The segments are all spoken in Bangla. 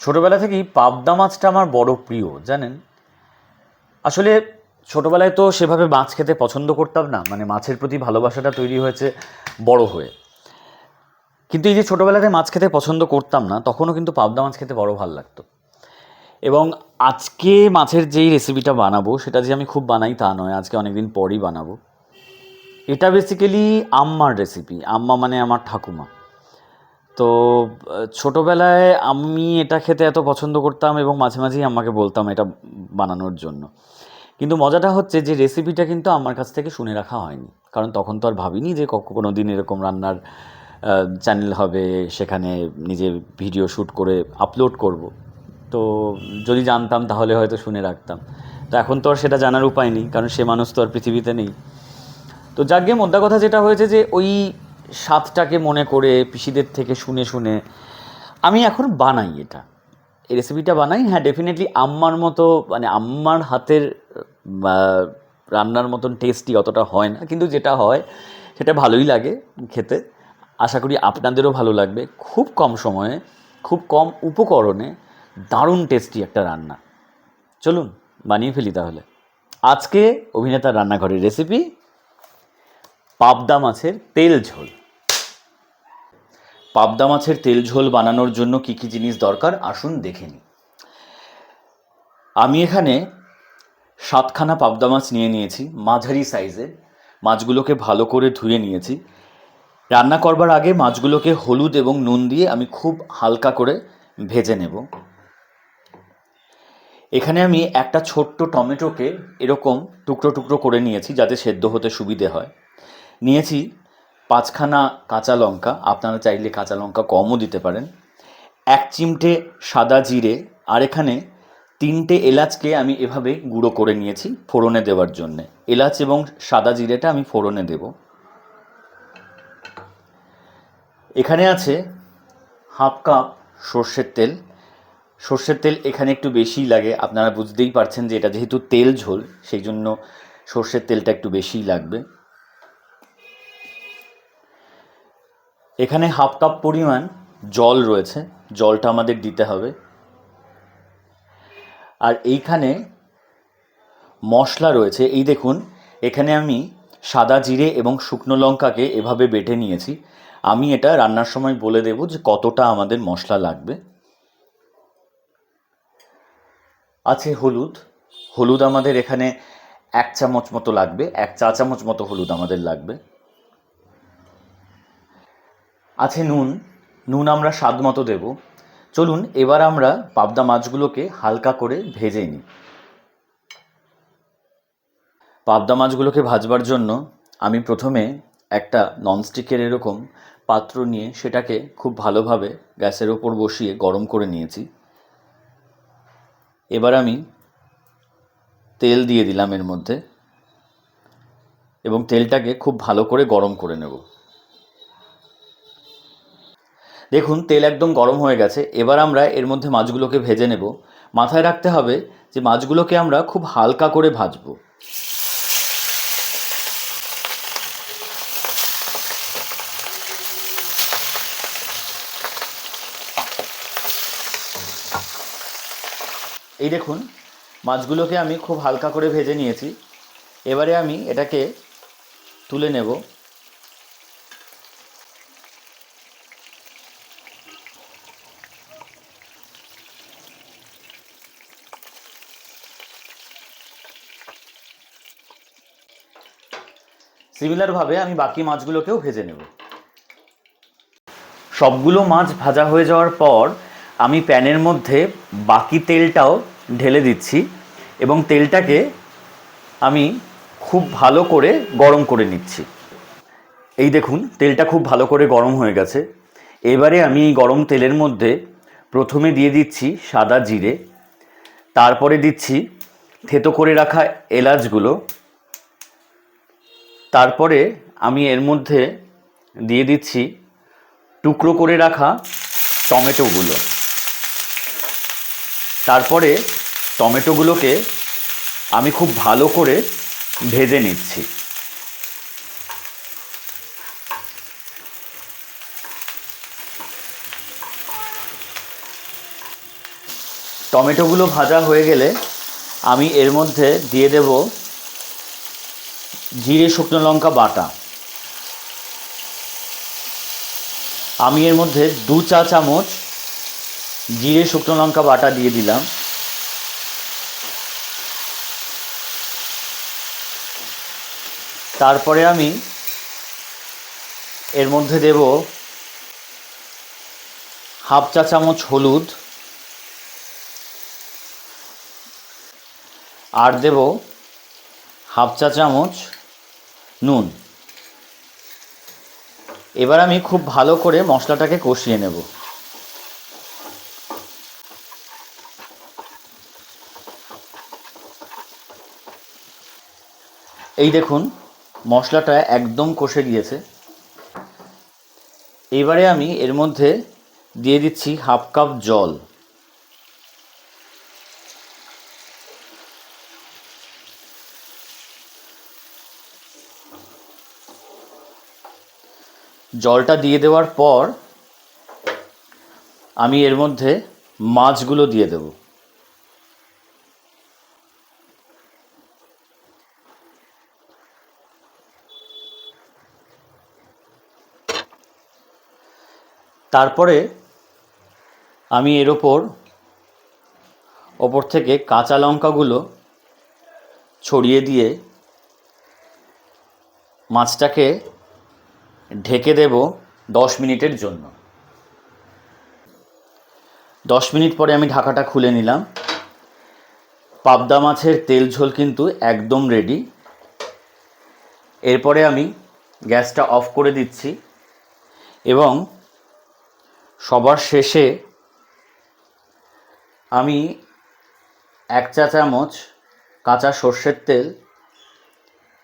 ছোটোবেলা থেকেই পাবদা মাছটা আমার বড় প্রিয়, জানেন। আসলে ছোটোবেলায় তো সেভাবে মাছ খেতে পছন্দ করতাম না, মানে মাছের প্রতি ভালোবাসাটা তৈরি হয়েছে বড় হয়ে। কিন্তু এই যে ছোটোবেলাতে মাছ খেতে পছন্দ করতাম না, তখনও কিন্তু পাবদা মাছ খেতে বড় ভালো লাগতো। এবং আজকে মাছের যেই রেসিপিটা বানাবো সেটা যে আমি খুব বানাই তা নয়, আজকে অনেকদিন পরই বানাবো। এটা বেসিক্যালি আম্মার রেসিপি। আম্মা মানে আমার ঠাকুমা। তো ছোটোবেলায় আমি এটা খেতে এত পছন্দ করতাম এবং মাঝে মাঝেই আম্মাকে বলতাম এটা বানানোর জন্য। কিন্তু মজাটা হচ্ছে যে রেসিপিটা কিন্তু আমার কাছ থেকে শুনে রাখা হয়নি, কারণ তখন তো আর ভাবিনি যে কোনো দিন এরকম রান্নার চ্যানেল হবে, সেখানে নিজে ভিডিও শ্যুট করে আপলোড করব। তো যদি জানতাম তাহলে হয়তো শুনে রাখতাম। তো এখন তো আর সেটা জানার উপায় নেই, কারণ সে মানুষ তো আর পৃথিবীতে নেই। তো যাকে মোদ্দা কথা যেটা হয়েছে যে ওই স্বাদটাকে মনে করে পিসিদের থেকে শুনে শুনে আমি এখন বানাই এটা, এই রেসিপিটা বানাই। হ্যাঁ, ডেফিনেটলি আম্মার মতো, মানে আম্মার হাতের রান্নার মতন টেস্টি অতটা হয় না, কিন্তু যেটা হয় সেটা ভালোই লাগে খেতে। আশা করি আপনাদেরও ভালো লাগবে। খুব কম সময়ে, খুব কম উপকরণে দারুণ টেস্টি একটা রান্না। চলুন বানিয়ে ফেলি তাহলে। আজকে অভিনেতার রান্নাঘরের রেসিপি পাবদা মাছের তেল ঝোল। পাবদা মাছের তেল ঝোল বানানোর জন্য কী কী জিনিস দরকার আসুন দেখে নিই। আমি এখানে 7খানা পাবদা মাছ নিয়ে নিয়েছি, মাঝারি সাইজের। মাছগুলোকে ভালো করে ধুয়ে নিয়েছি। রান্না করবার আগে মাছগুলোকে হলুদ এবং নুন দিয়ে আমি খুব হালকা করে ভেজে নেব। এখানে আমি একটা ছোট্ট টমেটোকে এরকম টুকরো টুকরো করে নিয়েছি যাতে সেদ্ধ হতে সুবিধে হয়। নিয়েছি 5খানা কাঁচা লঙ্কা, আপনারা চাইলে কাঁচা লঙ্কা কমও দিতে পারেন। 1 চিমটে সাদা জিরে, আর এখানে 3টে এলাচকে আমি এভাবে গুঁড়ো করে নিয়েছি ফোড়নে দেওয়ার জন্যে। এলাচ এবং সাদা জিরেটা আমি ফোড়নে দেব। এখানে আছে 1/2 কাপ সর্ষের তেল। সর্ষের তেল এখানে একটু বেশিই লাগে, আপনারা বুঝতেই পারছেন যে এটা যেহেতু তেল ঝোল, সেই জন্য সর্ষের তেলটা একটু বেশিই লাগবে। এখানে 1/2 কাপ পরিমাণ জল রয়েছে, জলটা আমাদের দিতে হবে। আর এইখানে মশলা রয়েছে, এই দেখুন, এখানে আমি সাদা জিরে এবং শুকনো লঙ্কাকে এভাবে বেটে নিয়েছি। আমি এটা রান্নার সময় বলে দেব যে কতটা আমাদের মশলা লাগবে। আছে হলুদ। হলুদ আমাদের এখানে 1 চামচ মতো লাগবে, 1 চা চামচ মতো হলুদ আমাদের লাগবে। আছে নুন। নুন আমরা স্বাদ মতো দেব। চলুন এবার আমরা পাবদা মাছগুলোকে হালকা করে ভেজে নিই। পাবদা মাছগুলোকে ভাজবার জন্য আমি প্রথমে একটা ননস্টিকের এরকম পাত্র নিয়ে সেটাকে খুব ভালোভাবে গ্যাসের ওপর বসিয়ে গরম করে নিয়েছি। এবার আমি তেল দিয়ে দিলাম এর মধ্যে এবং তেলটাকে খুব ভালো করে গরম করে নেব। দেখুন তেল একদম গরম হয়ে গেছে। এবার আমরা এর মধ্যে মাছগুলোকে ভেজে নেব। মাথায় রাখতে হবে যে মাছগুলোকে আমরা খুব হালকা করে ভাজবো। এই দেখুন, মাছগুলোকে আমি খুব হালকা করে ভেজে নিয়েছি। এবারে আমি এটাকে তুলে নেব। সিমিলারভাবে আমি বাকি মাছগুলোকেও ভেজে নেব। সবগুলো মাছ ভাজা হয়ে যাওয়ার পর আমি প্যানের মধ্যে বাকি তেলটাও ঢেলে দিচ্ছি এবং তেলটাকে আমি খুব ভালো করে গরম করে নিচ্ছি। এই দেখুন, তেলটা খুব ভালো করে গরম হয়ে গেছে। এবারে আমি এই গরম তেলের মধ্যে প্রথমে দিয়ে দিচ্ছি সাদা জিরে, তারপরে দিচ্ছি থেতো করে রাখা এলাচগুলো, তারপরে আমি এর মধ্যে দিয়ে দিচ্ছি টুকরো করে রাখা টমেটোগুলো। তারপরে টমেটোগুলোকে আমি খুব ভালো করে ভেজে নিচ্ছি। টমেটোগুলো ভাজা হয়ে গেলে আমি এর মধ্যে দিয়ে দেব জিরে শুকনো লঙ্কা বাটা। আমি এর মধ্যে 2 চা চামচ জিরে শুকনো লঙ্কা বাটা দিয়ে দিলাম। তারপরে আমি এর মধ্যে দেব হাফ চা চামচ হলুদ আর দেব হাফ চা চামচ নুন। এবার আমি খুব ভালো করে মশলাটাকে কষিয়ে নেব। এই দেখুন মশলাটা একদম কষে গিয়েছে। এবারে আমি এর মধ্যে দিয়ে দিচ্ছি হাফ কাপ জল। জলটা দিয়ে দেওয়ার পর আমি এর মধ্যে মাছগুলো দিয়ে দেব। তারপরে আমি এর ওপর থেকে কাঁচা লঙ্কাগুলো ছড়িয়ে দিয়ে মাছটাকে ঢেকে দেব 10 মিনিটের জন্য। 10 মিনিট পরে আমি ঢাকাটা খুলে নিলাম। পাবদা মাছের তেল ঝোল কিন্তু একদম রেডি। এরপরে আমি গ্যাসটা অফ করে দিচ্ছি এবং সবার শেষে আমি 1 চা চামচ কাঁচা সর্ষের তেল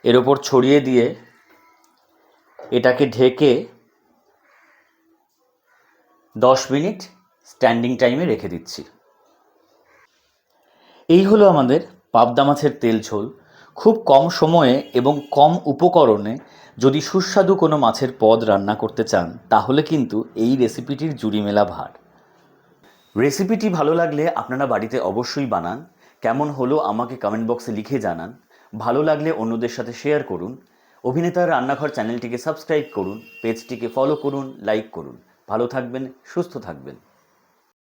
এর ওপর ছড়িয়ে দিয়ে এটাকে ঢেকে 10 মিনিট স্ট্যান্ডিং টাইমে রেখে দিচ্ছি। এই হলো আমাদের পাবদা মাছের তেল ঝোল। খুব কম সময়ে এবং কম উপকরণে যদি সুস্বাদু কোনো মাছের পদ রান্না করতে চান তাহলে কিন্তু এই রেসিপিটির জুড়ি মেলা ভার। রেসিপিটি ভালো লাগলে আপনারা বাড়িতে অবশ্যই বানান। কেমন হলো আমাকে কমেন্ট বক্সে লিখে জানান। ভালো লাগলে অন্যদের সাথে শেয়ার করুন। অভিনেতার রান্নাঘর চ্যানেলটিকে সাবস্ক্রাইব করুন, পেজটিকে ফলো করুন, লাইক করুন। ভালো থাকবেন, সুস্থ থাকবেন।